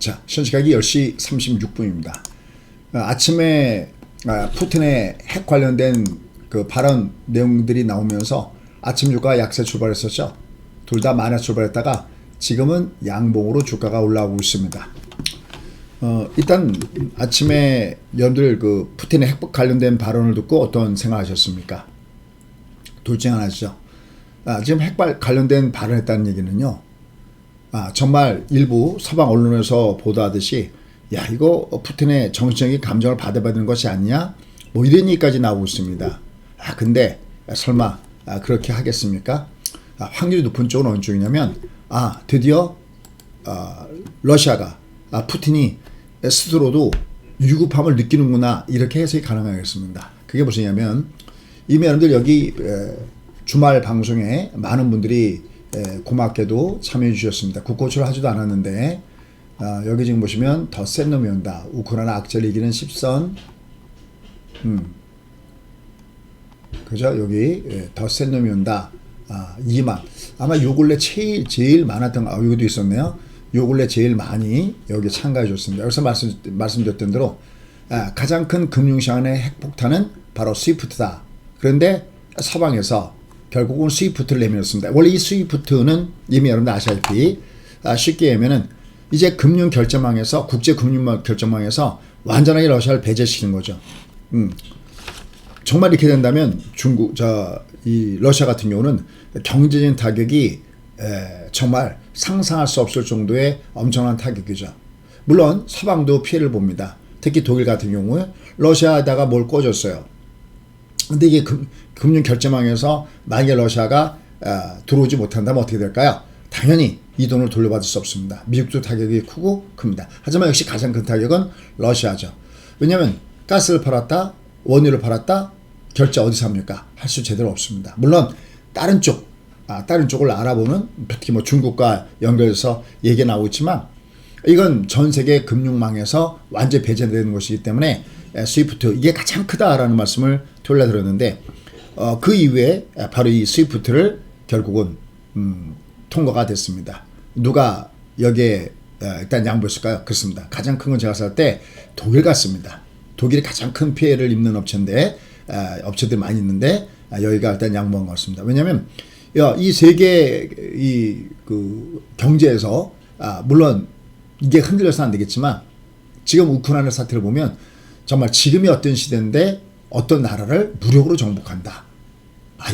자, 현 시각이 10시 36분입니다. 아침에 푸틴의 핵 관련된 그 발언 내용들이 나오면서 아침 주가 약세 출발했었죠. 둘 다 마이너스 출발했다가 지금은 양봉으로 주가가 올라오고 있습니다. 일단 아침에 여러분들 그 푸틴의 핵 관련된 발언을 듣고 어떤 생각하셨습니까? 둘 중 하나죠. 지금 핵 관련된 발언했다는 얘기는요. 정말 일부 서방 언론에서 보도하듯이 야 이거 푸틴의 정치적인 감정을 받아받는 것이 아니냐 뭐 이런 얘기까지 나오고 있습니다. 근데 설마 그렇게 하겠습니까? 확률이 높은 쪽은 어느 쪽이냐면 드디어 러시아가 푸틴이 스스로도 위급함을 느끼는구나 이렇게 해석이 가능하겠습니다. 그게 무엇이냐면 이미 여러분들 여기 주말 방송에 많은 분들이 고맙게도 참여해 주셨습니다. 국고초를 하지도 않았는데 여기 지금 보시면 더 센 놈이 온다. 우크라이나 악재를 이기는 10선 그죠? 여기 더 센 놈이 온다. 2만 아마 요 근래 제일 많았던 여기도 있었네요. 요 근래 제일 많이 여기 참가해 줬습니다. 여기서 말씀드렸던 대로 가장 큰 금융시장의 핵폭탄은 바로 스위프트다. 그런데 서방에서 결국은 스위프트를 내밀었습니다. 원래 이 스위프트는 이미 여러분들 아시다시피 쉽게 얘기하면은 이제 금융 결제망에서 국제 금융 결제망에서 완전하게 러시아를 배제시키는 거죠. 정말 이렇게 된다면 이 러시아 같은 경우는 경제적인 타격이 정말 상상할 수 없을 정도의 엄청난 타격이죠. 물론 서방도 피해를 봅니다. 특히 독일 같은 경우에 러시아에다가 뭘 꽂았어요. 근데 이게 금융 결제망에서 만약에 러시아가 들어오지 못한다면 어떻게 될까요? 당연히 이 돈을 돌려받을 수 없습니다. 미국도 타격이 크고 큽니다. 하지만 역시 가장 큰 타격은 러시아죠. 왜냐하면 가스를 팔았다, 원유를 팔았다, 결제 어디서 합니까? 할 수 제대로 없습니다. 물론 다른 쪽을 알아보는 특히 뭐 중국과 연결해서 얘기가 나오고 있지만 이건 전 세계 금융망에서 완전히 배제되는 것이기 때문에 스위프트 이게 가장 크다라는 말씀을 토요일에 드렸는데 그 이후에 바로 이 스위프트를 결국은 통과가 됐습니다. 누가 여기에 일단 양보했을까요? 그렇습니다. 가장 큰 건 제가 살 때 독일 같습니다. 독일이 가장 큰 피해를 입는 업체인데 업체들이 많이 있는데 여기가 일단 양보한 것 같습니다. 왜냐하면 이 세계 그 경제에서 물론 이게 흔들려서 안 되겠지만 지금 우크라이나 사태를 보면 정말 지금이 어떤 시대인데 어떤 나라를 무력으로 정복한다.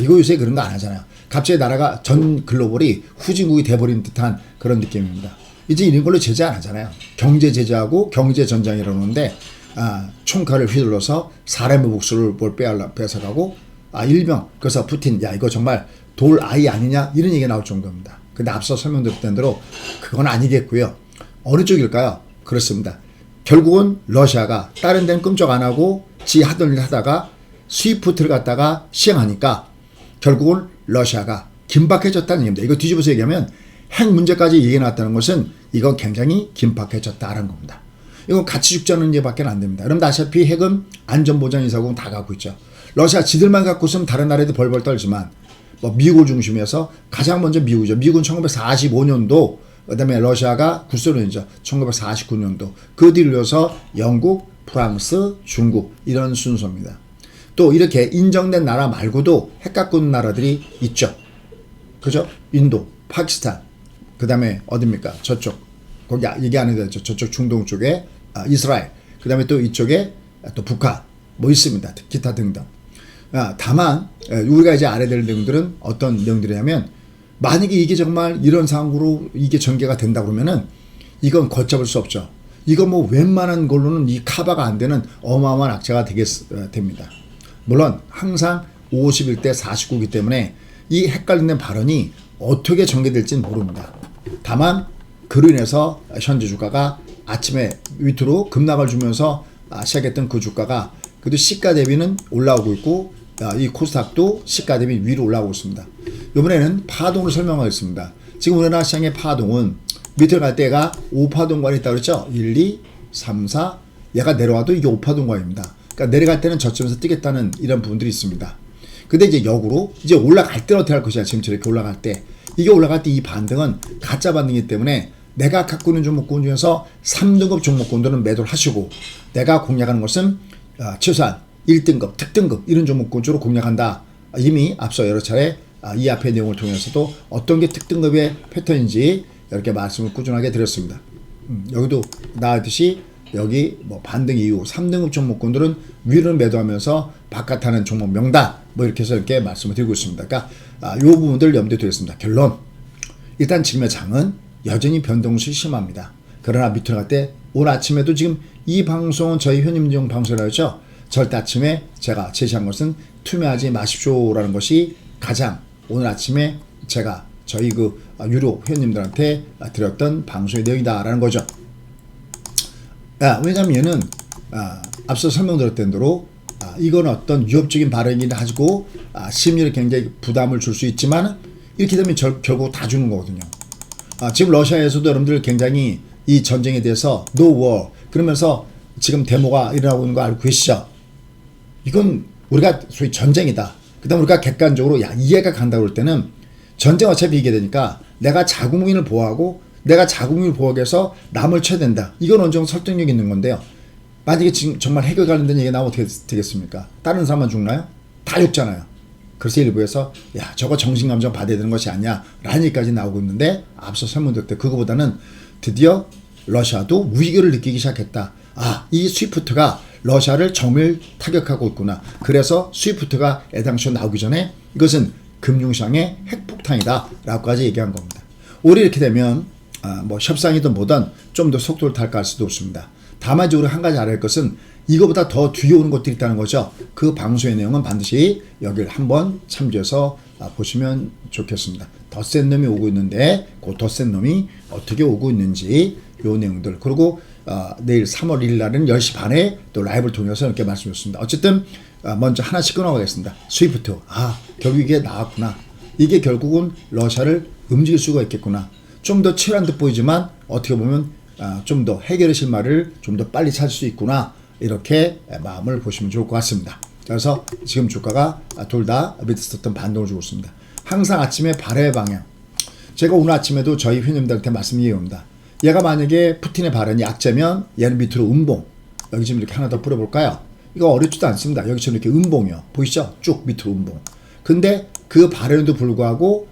이거 요새 그런 거 안 하잖아요. 갑자기 나라가 전 글로벌이 후진국이 돼버린 듯한 그런 느낌입니다. 이제 이런 걸로 제재 안 하잖아요. 경제 제재하고 경제 전장이라는데 총칼을 휘둘러서 사람의 목숨을 뺏어가고 일명 그래서 푸틴 야 이거 정말 돌 아이 아니냐 이런 얘기가 나올 정도입니다. 근데 앞서 설명드렸던 대로 그건 아니겠고요. 어느 쪽일까요? 그렇습니다. 결국은 러시아가 다른 데는 끔찍 안 하고 지 하던 일 하다가 스위프트를 갖다가 시행하니까 결국은 러시아가 긴박해졌다는 얘기입니다. 이거 뒤집어서 얘기하면 핵 문제까지 얘기가 나왔다는 것은 이건 굉장히 긴박해졌다는 겁니다. 이건 같이 죽자는 얘기밖에 안 됩니다. 여러분 아시다시피 핵은 안전보장이사국은 다 갖고 있죠. 러시아 지들만 갖고 있으면 다른 나라에도 벌벌 떨지만 뭐 미국을 중심해서 가장 먼저 미국이죠. 미국은 1945년도 그다음에 러시아가 구소련이죠. 1949년도 그 뒤를 이어서 영국, 프랑스, 중국 이런 순서입니다. 또 이렇게 인정된 나라 말고도 핵 갖고 있는 나라들이 있죠. 그죠? 인도, 파키스탄, 그 다음에 어딥니까? 저쪽 거기 얘기 안 해도 되죠. 저쪽 중동 쪽에 이스라엘, 그 다음에 또 이쪽에 또 북한 뭐 있습니다. 기타 등등. 다만 우리가 이제 알아야 될 내용들은 어떤 내용들이냐면 만약에 이게 정말 이런 상황으로 이게 전개가 된다 그러면은 이건 걷잡을 수 없죠. 이거 뭐 웬만한 걸로는 이 커버가 안 되는 어마어마한 악재가 됩니다. 물론 항상 51대 49이기 때문에 이 핵 관련된 발언이 어떻게 전개될지는 모릅니다. 다만 그로 인해서 현재 주가가 아침에 밑으로 급락을 주면서 시작했던 그 주가가 그래도 시가 대비는 올라오고 있고 이 코스닥도 시가 대비 위로 올라오고 있습니다. 이번에는 파동을 설명하겠습니다. 지금 우리나라 시장의 파동은 밑으로 갈 때가 5파동관이 있다고 그랬죠. 1, 2, 3, 4 얘가 내려와도 이게 5파동관입니다. 그러니까 내려갈 때는 저점에서 뛰겠다는 이런 부분들이 있습니다. 근데 이제 역으로 이제 올라갈 때는 어떻게 할 것이냐. 지금 저렇게 올라갈 때 이게 올라갈 때 이 반등은 가짜 반등이기 때문에 내가 갖고 있는 종목군 중에서 3등급 종목군들은 매도를 하시고 내가 공략하는 것은 최소한 1등급, 특등급 이런 종목군 주로 공략한다. 이미 앞서 여러 차례 이 앞의 내용을 통해서도 어떤 게 특등급의 패턴인지 이렇게 말씀을 꾸준하게 드렸습니다. 여기도 나왔듯이 여기 뭐 반등 이후 3등급 종목군들은 위를 매도하면서 바깥하는 종목 명단 뭐 이렇게 해서 이렇게 말씀을 드리고 있습니다. 그러니까 요 부분들 염두에 두겠습니다. 결론. 일단 지금의 장은 여전히 변동수이 심합니다. 그러나 밑으로 갈 때 오늘 아침에도 지금 이 방송은 저희 현임용 방송이라죠. 절대 아침에 제가 제시한 것은 투매하지 마십시오라는 것이 가장 오늘 아침에 제가 저희 그 유료 회원님들한테 드렸던 방송의 내용이다라는 거죠. 왜냐면 얘는 앞서 설명드렸던 대로 이건 어떤 위협적인 발언이긴 가지고 심리를 굉장히 부담을 줄 수 있지만 이렇게 되면 결국 다 주는 거거든요. 지금 러시아에서도 여러분들 굉장히 이 전쟁에 대해서 No War 그러면서 지금 데모가 일어나고 있는 거 알고 계시죠? 이건 우리가 소위 전쟁이다. 그 다음에 우리가 객관적으로 이해가 간다고 할 때는 전쟁 어차피 이게 되니까 내가 자국민을 보호하고 내가 자국민을 보호하기 위해서 남을 쳐야 된다. 이건 어느 정도 설득력 있는 건데요. 만약에 지금 정말 핵을 관련된 얘기가 나오면 어떻게 되겠습니까? 다른 사람만 죽나요? 다 죽잖아요. 그래서 일부에서 저거 정신감정 받아야 되는 것이 아니야 라는 얘기까지 나오고 있는데 앞서 설명드렸을 때 그거보다는 드디어 러시아도 위기를 느끼기 시작했다. 이 스위프트가 러시아를 정밀 타격하고 있구나. 그래서 스위프트가 애당초 나오기 전에 이것은 금융시장의 핵폭탄이다 라고까지 얘기한 겁니다. 오히려 이렇게 되면 뭐 협상이든 뭐든 좀 더 속도를 탈까 할 수도 없습니다. 다만 이제 우리 한 가지 알아야 할 것은 이거보다 더 뒤에 오는 것들이 있다는 거죠. 그 방송의 내용은 반드시 여기를 한번 참조해서 보시면 좋겠습니다. 더 센 놈이 오고 있는데 그 더 센 놈이 어떻게 오고 있는지 요 내용들 그리고 내일 3월 1일 날은 10시 반에 또 라이브를 통해서 이렇게 말씀드렸습니다. 어쨌든 먼저 하나씩 끊어가겠습니다. 스위프트 결국 이게 나왔구나. 이게 결국은 러시아를 움직일 수가 있겠구나. 좀 더 치열한 듯 보이지만 어떻게 보면 좀 더 해결의 실마리를 좀 더 빨리 찾을 수 있구나. 이렇게 마음을 보시면 좋을 것 같습니다. 그래서 지금 주가가 둘 다 밑에서 떴던 반동을 주고 있습니다. 항상 아침에 발해 방향. 제가 오늘 아침에도 저희 회원님들한테 말씀드립니다. 얘가 만약에 푸틴의 발언이 약재면 얘는 밑으로 음봉. 여기 지금 이렇게 하나 더 뿌려볼까요? 이거 어렵지도 않습니다. 여기처럼 이렇게 음봉이요. 보이시죠? 쭉 밑으로 음봉. 근데 그 발언에도 불구하고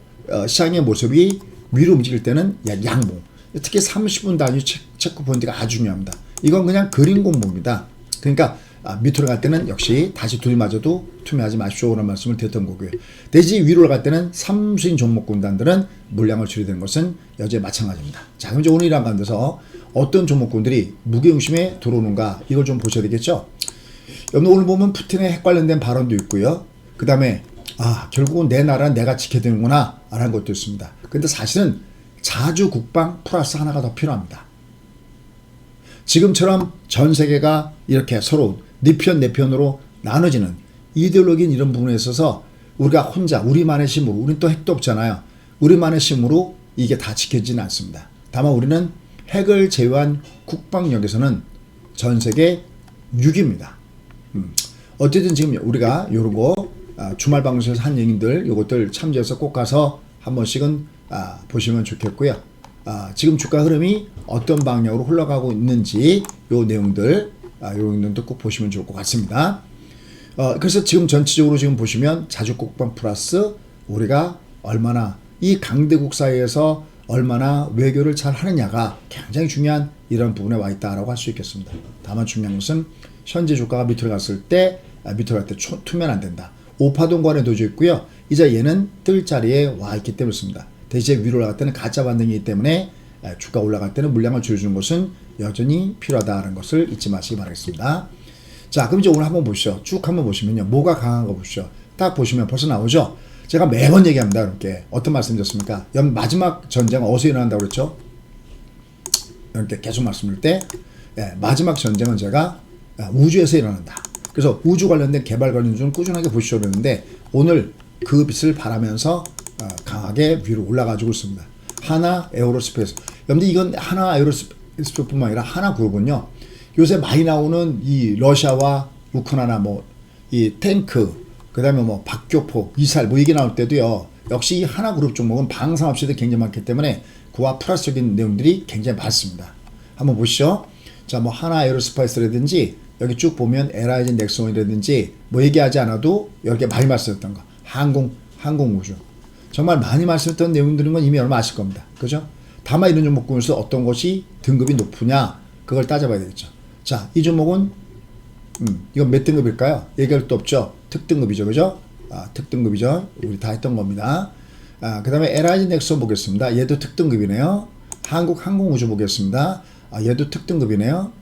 시장의 모습이 위로 움직일 때는 양봉. 특히 30분 단위 체크 포인트가 아주 중요합니다. 이건 그냥 그림 공부입니다. 그러니까 밑으로 갈 때는 역시 다시 둘이 맞아도 투매하지 마십시오 라는 말씀을 드렸던 거고요. 대신 위로 갈 때는 3수인 종목 군단들은 물량을 줄이는 것은 여전히 마찬가지입니다. 자, 그럼 이제 오늘 이런 가운데서 어떤 종목군들이 무게중심에 들어오는가 이걸 좀 보셔야 되겠죠. 오늘 보면 푸틴의 핵 관련된 발언도 있고요. 그 다음에 결국은 내 나라는 내가 지켜야 되는구나 라는 것도 있습니다. 근데 사실은 자주 국방 플러스 하나가 더 필요합니다. 지금처럼 전 세계가 이렇게 서로 네 편 내 편으로 나눠지는 이데올로기인 이런 부분에 있어서 우리가 혼자 우리만의 힘으로 우리는 또 핵도 없잖아요. 우리만의 힘으로 이게 다 지켜지지는 않습니다. 다만 우리는 핵을 제외한 국방력에서는 전 세계 6위입니다. 어쨌든 지금 우리가 요런 거 주말 방송에서 한 얘기들 요것들 참조해서 꼭 가서 한 번씩은 보시면 좋겠고요. 지금 주가 흐름이 어떤 방향으로 흘러가고 있는지 요 내용들 요 내용도 꼭 보시면 좋을 것 같습니다. 그래서 지금 전체적으로 지금 보시면 자주국방 플러스 우리가 얼마나 이 강대국 사이에서 얼마나 외교를 잘 하느냐가 굉장히 중요한 이런 부분에 와 있다라고 할 수 있겠습니다. 다만 중요한 것은 현재 주가가 밑으로 갔을 때 밑으로 갈 때 투면 안 된다. 오파동관에 도져 있고요. 이제 얘는 뜰 자리에 와 있기 때문에 그렇습니다. 대신 위로 올라갈 때는 가짜 반등이기 때문에 주가 올라갈 때는 물량을 줄여주는 것은 여전히 필요하다는 것을 잊지 마시기 바라겠습니다. 자, 그럼 이제 오늘 한번 보시죠. 쭉 한번 보시면요. 뭐가 강한 거 보시죠. 딱 보시면 벌써 나오죠. 제가 매번 얘기합니다. 이렇게 어떤 말씀드렸습니까? 마지막 전쟁은 어디서 일어난다고 그랬죠? 이렇게 계속 말씀드릴 때 마지막 전쟁은 제가 우주에서 일어난다. 그래서 우주 관련된 개발 관련 좀 꾸준하게 보시려고 했는데 오늘 그 빛을 발하면서 강하게 위로 올라가지고 있습니다. 하나 에어로스페이스. 여러분들 이건 하나 에어로스페이스뿐만 아니라 하나 그룹은요. 요새 많이 나오는 이 러시아와 우크라이나 뭐 이 탱크 그다음에 뭐 박격포, 미사일 뭐 이게 나올 때도요. 역시 이 하나 그룹 종목은 방산업체들이 굉장히 많기 때문에 부와 플러스적인 내용들이 굉장히 많습니다. 한번 보시죠. 자, 뭐 하나 에어로스페이스라든지 여기 쭉 보면 LIG 넥슨이라든지 뭐 얘기하지 않아도 여기에 많이 말씀했던 거 항공우주 정말 많이 말씀했던 내용들인 건 이미 얼마 아실 겁니다. 그죠? 다만 이런 종목군에서 어떤 것이 등급이 높으냐 그걸 따져봐야 되겠죠. 자, 이 종목은 이건 몇 등급일까요? 얘기할 것도 없죠. 특등급이죠. 그죠? 특등급이죠. 우리 다 했던 겁니다. 그 다음에 LIG 넥슨 보겠습니다. 얘도 특등급이네요. 항공우주 보겠습니다. 얘도 특등급이네요.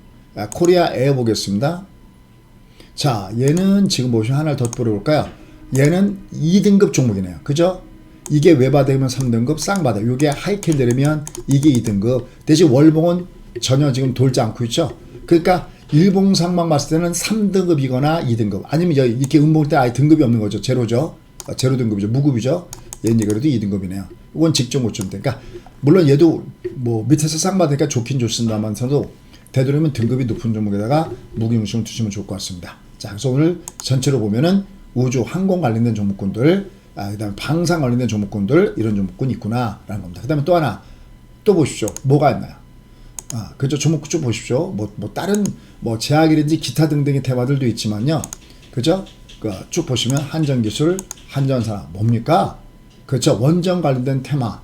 코리아 에어 보겠습니다. 자, 얘는 지금 보시면 하나를 더 뿌려볼까요? 얘는 2등급 종목이네요. 그죠? 이게 외바되면 3등급, 쌍바다. 이게 하이캔들이면 이게 2등급. 대신 월봉은 전혀 지금 돌지 않고 있죠. 그러니까 일봉상만 봤을 때는 3등급이거나 2등급. 아니면 이렇게 음봉 때 아예 등급이 없는 거죠. 제로죠. 제로 등급이죠. 무급이죠. 얘는 그래도 2등급이네요. 이건 직종 고점대. 그러니까 물론 얘도 뭐 밑에서 쌍바다니까 좋긴 좋습니다만서도 되도록이면 등급이 높은 종목에다가 무기중심을 두시면 좋을 것 같습니다. 자, 그래서 오늘 전체로 보면은 우주, 항공 관련된 종목군들, 그 다음에 방산 관련된 종목군들, 이런 종목군이 있구나라는 겁니다. 그 다음에 또 하나, 또 보십시오. 뭐가 있나요? 그죠? 종목군 쭉 보십시오. 뭐 다른, 제약이라든지 기타 등등의 테마들도 있지만요. 그죠? 쭉 보시면 한전기술, 한전산업, 뭡니까? 그렇죠? 원전 관련된 테마,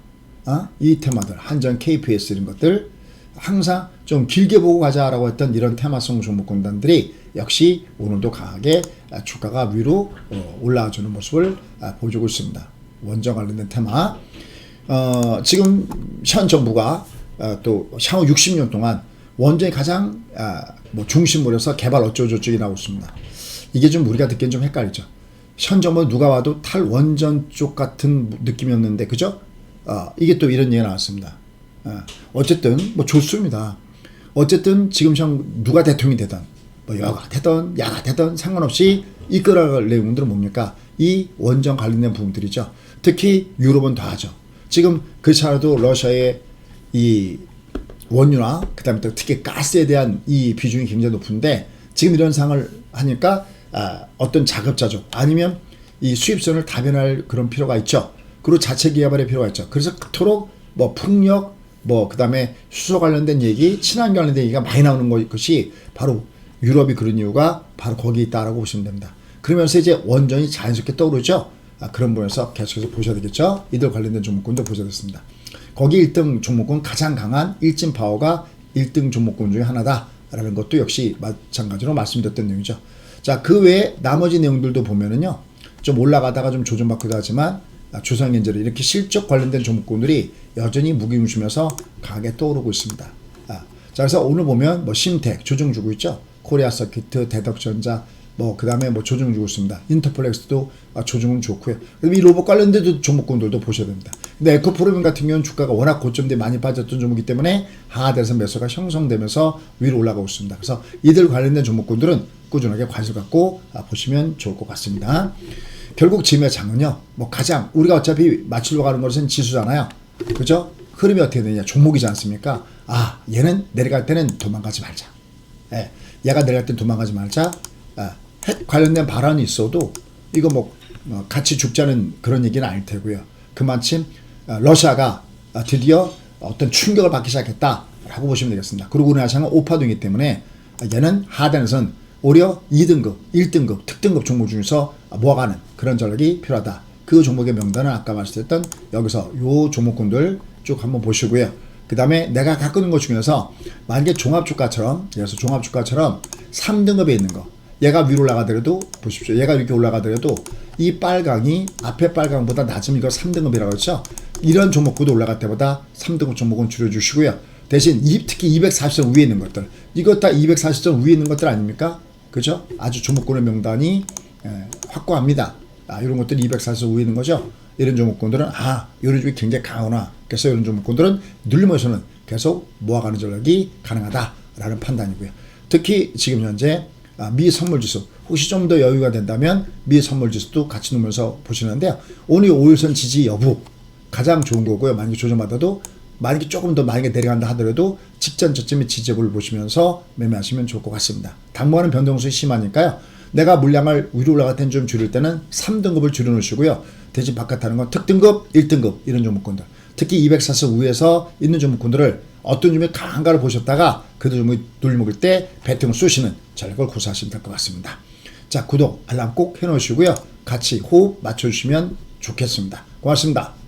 이 테마들, 한전 KPS 이런 것들, 항상 좀 길게 보고 가자라고 했던 이런 테마성 종목군단들이 역시 오늘도 강하게 주가가 위로 올라와주는 모습을 보여주고 있습니다. 원전 관련된 테마. 지금 현 정부가 또 향후 60년 동안 원전이 가장 중심으로 해서 개발 어쩌고저쩌고 나오고 있습니다. 이게 좀 우리가 듣기엔 좀 헷갈리죠. 현 정부 누가 와도 탈원전 쪽 같은 느낌이었는데, 그죠? 이게 또 이런 얘기가 나왔습니다. 어쨌든 좋습니다. 어쨌든 지금 누가 대통령이 되든 여가 되든 야가 되든 상관없이 이끌어갈 내용들은 뭡니까? 이 원전 관련된 부분들이죠. 특히 유럽은 더 하죠. 지금 그렇지 않아도 러시아의 이 원유나 그다음에 또 특히 가스에 대한 이 비중이 굉장히 높은데 지금 이런 상황을 하니까 어떤 자급자족 아니면 이 수입선을 다변할 그런 필요가 있죠. 그리고 자체 개발의 필요가 있죠. 그래서 그토록 풍력 그다음에 수소 관련된 얘기, 친환경 관련된 얘기가 많이 나오는 것이 바로 유럽이 그런 이유가 바로 거기 있다라고 보시면 됩니다. 그러면서 이제 원전이 자연스럽게 떠오르죠. 그런 부분에서 계속해서 보셔야 되겠죠. 이들 관련된 종목군도 보셔야 되겠습니다. 거기 1등 종목군 가장 강한 일진 파워가 1등 종목군 중에 하나다라는 것도 역시 마찬가지로 말씀드렸던 내용이죠. 자, 그 외에 나머지 내용들도 보면은요. 좀 올라가다가 좀 조정받기도 하지만 조선엔젤 이렇게 실적 관련된 종목군들이 여전히 무기중심에서 강하게 떠오르고 있습니다. 자, 그래서 오늘 보면 심텍 조정 주고 있죠. 코리아 서키트, 대덕전자, 그 다음에 조정 주고 있습니다. 인터플렉스도 조정은 좋고요. 이 로봇 관련된 종목군들도 보셔야 됩니다. 근데 에코프로빈 같은 경우는 주가가 워낙 고점대 많이 빠졌던 종목이기 때문에 하하대에서 매수가 형성되면서 위로 올라가고 있습니다. 그래서 이들 관련된 종목군들은 꾸준하게 관심 갖고 보시면 좋을 것 같습니다. 결국 지금의 장은요, 가장 우리가 어차피 맞추려고 하는 것은 지수잖아요. 그죠? 흐름이 어떻게 되냐? 종목이지 않습니까? 얘는 내려갈 때는 도망가지 말자. 얘가 내려갈 때는 도망가지 말자. 핵 관련된 발언이 있어도 이거 같이 죽자는 그런 얘기는 아닐 테고요. 그만큼 러시아가 드디어 어떤 충격을 받기 시작했다라고 보시면 되겠습니다. 그리고 우리나라 시장은 오파동이기 때문에 얘는 하단에서는 오히려 2등급, 1등급, 특등급 종목 중에서 모아가는 그런 전략이 필요하다. 그 종목의 명단은 아까 말씀드렸던 여기서 요 종목군들 쭉 한번 보시고요. 그 다음에 내가 갖고 있는 것 중에서 만약에 종합주가처럼 3등급에 있는 거 얘가 위로 올라가더라도 보십시오. 얘가 이렇게 올라가더라도 이 빨강이 앞에 빨강보다 낮으면 이거 3등급이라고 했죠. 이런 종목구도 올라갈 때보다 3등급 종목은 줄여주시고요. 대신 특히 240점 위에 있는 것들 이것 다 240점 위에 있는 것들 아닙니까? 그죠? 아주 종목군의 명단이 확고합니다. 이런 것들이 240점 위에 있는 거죠. 이런 종목군들은 이런 쪽이 굉장히 강하구나. 그래서 이런 종목군들은 눌리면서는 계속 모아가는 전략이 가능하다라는 판단이고요. 특히 지금 현재 미 선물지수 혹시 좀 더 여유가 된다면 미 선물지수도 같이 놓으면서 보시는데요. 오늘 5일선 지지 여부 가장 좋은 거고요. 만약에 조정받아도 만약에 조금 더 만약에 내려간다 하더라도 직전 저점의 지지부를 보시면서 매매하시면 좋을 것 같습니다. 당분간은 변동성이 심하니까요. 내가 물량을 위로 올라갈 때는 좀 줄일 때는 3등급을 줄여놓으시고요. 대신 바깥 하는 건 특등급, 1등급 이런 종목군들. 특히 204선 위에서 있는 종목군들을 어떤 종목이 강한가를 보셨다가 그 종목이 눌림목일 때 배팅을 쏘시는 전략을 구사하시면 될 것 같습니다. 자, 구독, 알람 꼭 해놓으시고요. 같이 호흡 맞춰주시면 좋겠습니다. 고맙습니다.